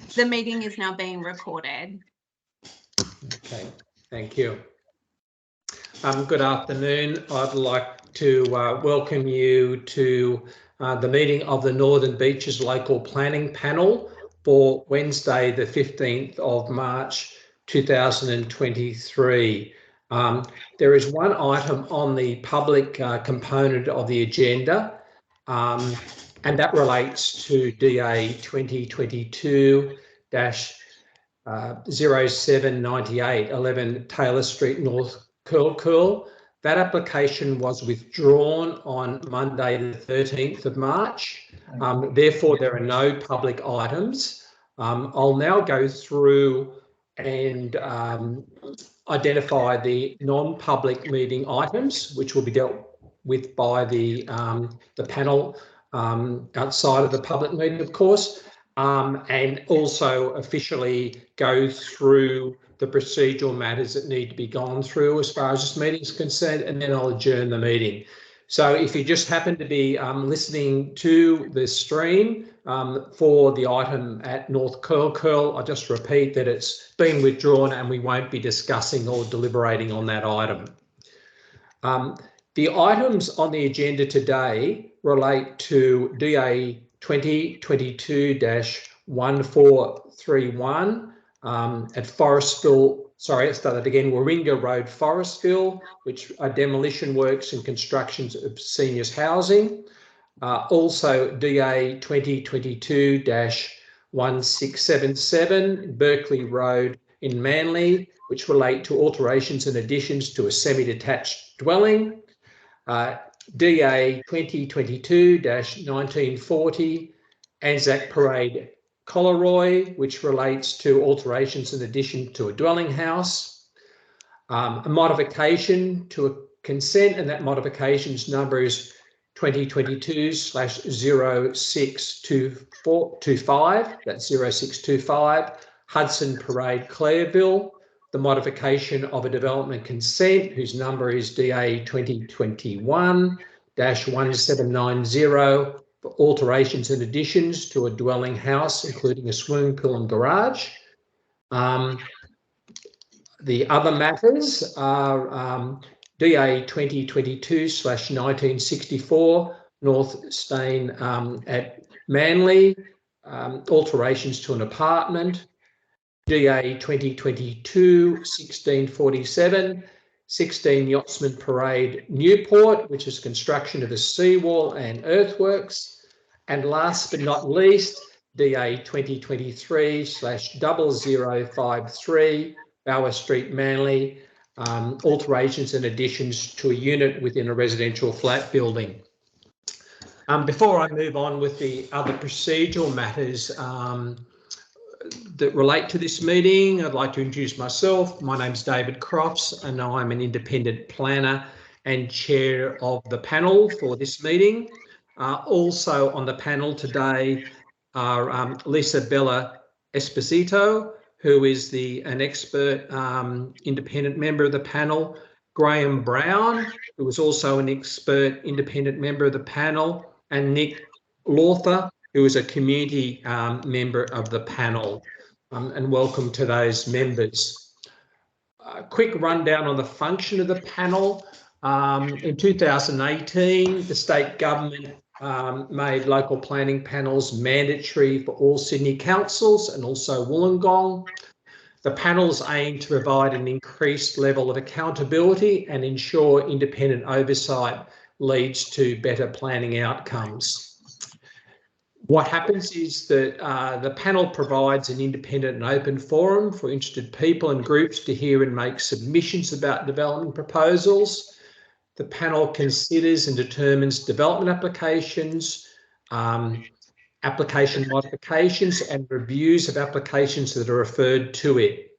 The meeting is now being recorded. Okay, thank you. Good afternoon. I'd like to welcome you to the meeting of the Northern Beaches Local Planning Panel for Wednesday, the 15th of March 2023. There is one item on the public component of the agenda, and that relates to DA 2022-0798 11 Taylor Street North Curl. That application was withdrawn on Monday the 13th of March. Therefore, there are no public items. I'll now go through and identify the non-public meeting items, which will be dealt with by the panel outside of the public meeting, of course, and also officially go through the procedural matters that need to be gone through as far as this meeting is concerned, and then I'll adjourn the meeting. So if you just happen to be listening to the stream for the item at North Curl, I just repeat that it's been withdrawn and we won't be discussing or deliberating on that item. The items on the agenda today relate to DA 2022-1431 at Warringah Road, Forestville, which are demolition works and constructions of seniors housing. Also DA 2022-1677 Berkeley Road in Manly, which relate to alterations and additions to a semi-detached dwelling. DA 2022-1940 Anzac Parade, Collaroy, which relates to alterations in addition to a dwelling house. A modification to a consent, and that modification's number is 2022/0625, that's 0625, Hudson Parade, Clareville. The modification of a development consent, whose number is DA 2021-1790, for alterations and additions to a dwelling house, including a swimming pool and garage. The other matters are DA 2022/1964 North Stain at Manly, alterations to an apartment. DA 2022-1647 16 Yachtsman Parade, Newport, which is construction of a seawall and earthworks. And last but not least, DA 2023/0053 Bower Street, Manly, alterations and additions to a unit within a residential flat building. Before I move on with the other procedural matters that relate to this meeting, I'd like to introduce myself. My name's David Crofts and I'm an independent planner and chair of the panel for this meeting. Also on the panel today are Lisa Bella Esposito, who is an expert independent member of the panel, Graham Brown, who is also an expert independent member of the panel, and Nick Lawther, who is a community member of the panel. And welcome to those members. A quick rundown on the function of the panel. In 2018, the state government made local planning panels mandatory for all Sydney councils and also Wollongong. The panels aim to provide an increased level of accountability and ensure independent oversight leads to better planning outcomes. What happens is that the panel provides an independent and open forum for interested people and groups to hear and make submissions about development proposals. The panel considers and determines development applications, application modifications and reviews of applications that are referred to it.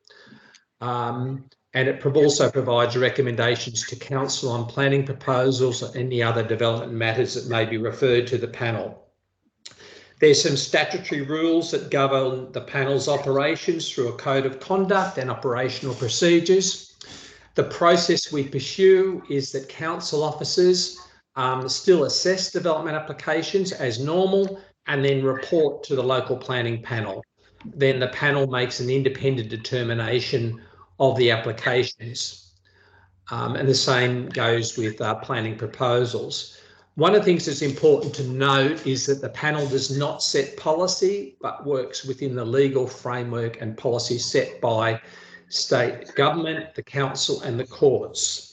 And it also provides recommendations to council on planning proposals or any other development matters that may be referred to the panel. There's some statutory rules that govern the panel's operations through a code of conduct and operational procedures. The process we pursue is that council officers still assess development applications as normal and then report to the local planning panel. then the panel makes an independent determination of the applications. And the same goes with planning proposals. One of the things that's important to note is that the panel does not set policy, but works within the legal framework and policy set by state government, the council and the courts.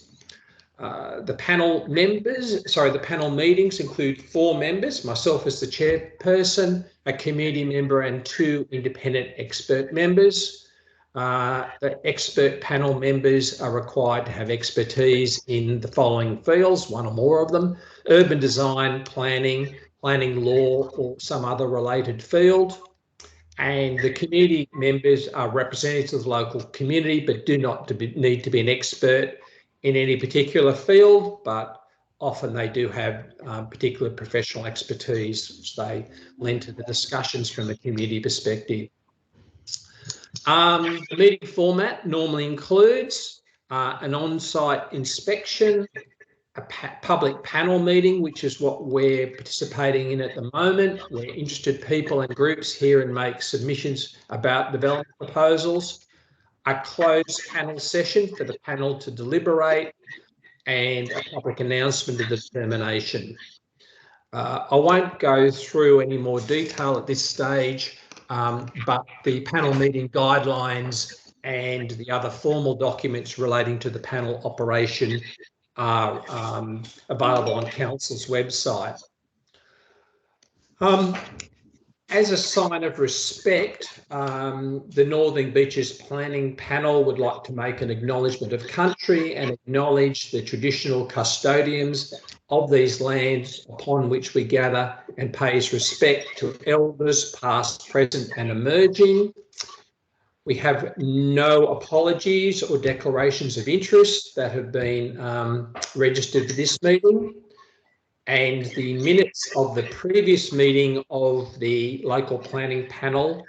The panel meetings include 4 members, myself as the chairperson, a committee member and 2 independent expert members. The expert panel members are required to have expertise in the following fields, 1 or more of them: urban design, planning law, or some other related field. And the community members are representatives of the local community, but do not need to be an expert in any particular field, but often they do have particular professional expertise, which they lend to the discussions from a community perspective. The meeting format normally includes an on-site inspection, a public panel meeting, which is what we're participating in at the moment, where interested people and groups hear and make submissions about development proposals, a closed panel session for the panel to deliberate, and a public announcement of the determination. I won't go through any more detail at this stage, but the panel meeting guidelines and the other formal documents relating to the panel operation are available on Council's website. As a sign of respect, the Northern Beaches Planning Panel would like to make an acknowledgement of country and acknowledge the traditional custodians of these lands upon which we gather, and pays respect to elders past, present and emerging. We have no apologies or declarations of interest that have been registered for this meeting. And the minutes of the previous meeting of the local planning panel,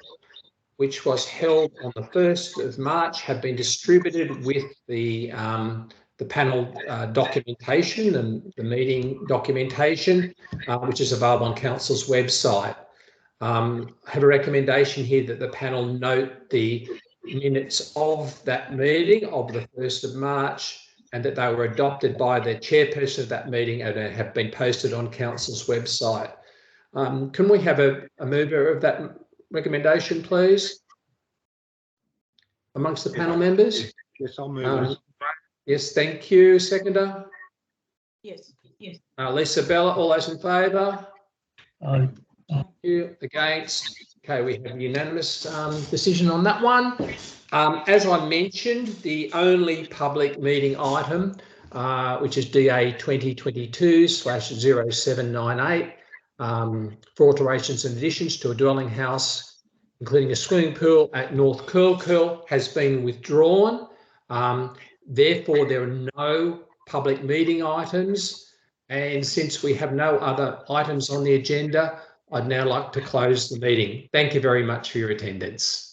which was held on the 1st of March, have been distributed with the panel documentation and the meeting documentation, which is available on Council's website. I have a recommendation here that the panel note the minutes of that meeting of the 1st of March, and that they were adopted by the chairperson of that meeting and have been posted on Council's website. Can we have a mover of that recommendation, please, amongst the panel members? Yes, I'll move it. Yes, thank you. Seconder? Yes. Lisa Bella, all those in favour? Aye. Thank you. Against? Okay, we have a unanimous decision on that one. As I mentioned, the only public meeting item, which is DA 2022/0798, for alterations and additions to a dwelling house, including a swimming pool at North Curl, has been withdrawn. Therefore, there are no public meeting items. And since we have no other items on the agenda, I'd now like to close the meeting. Thank you very much for your attendance.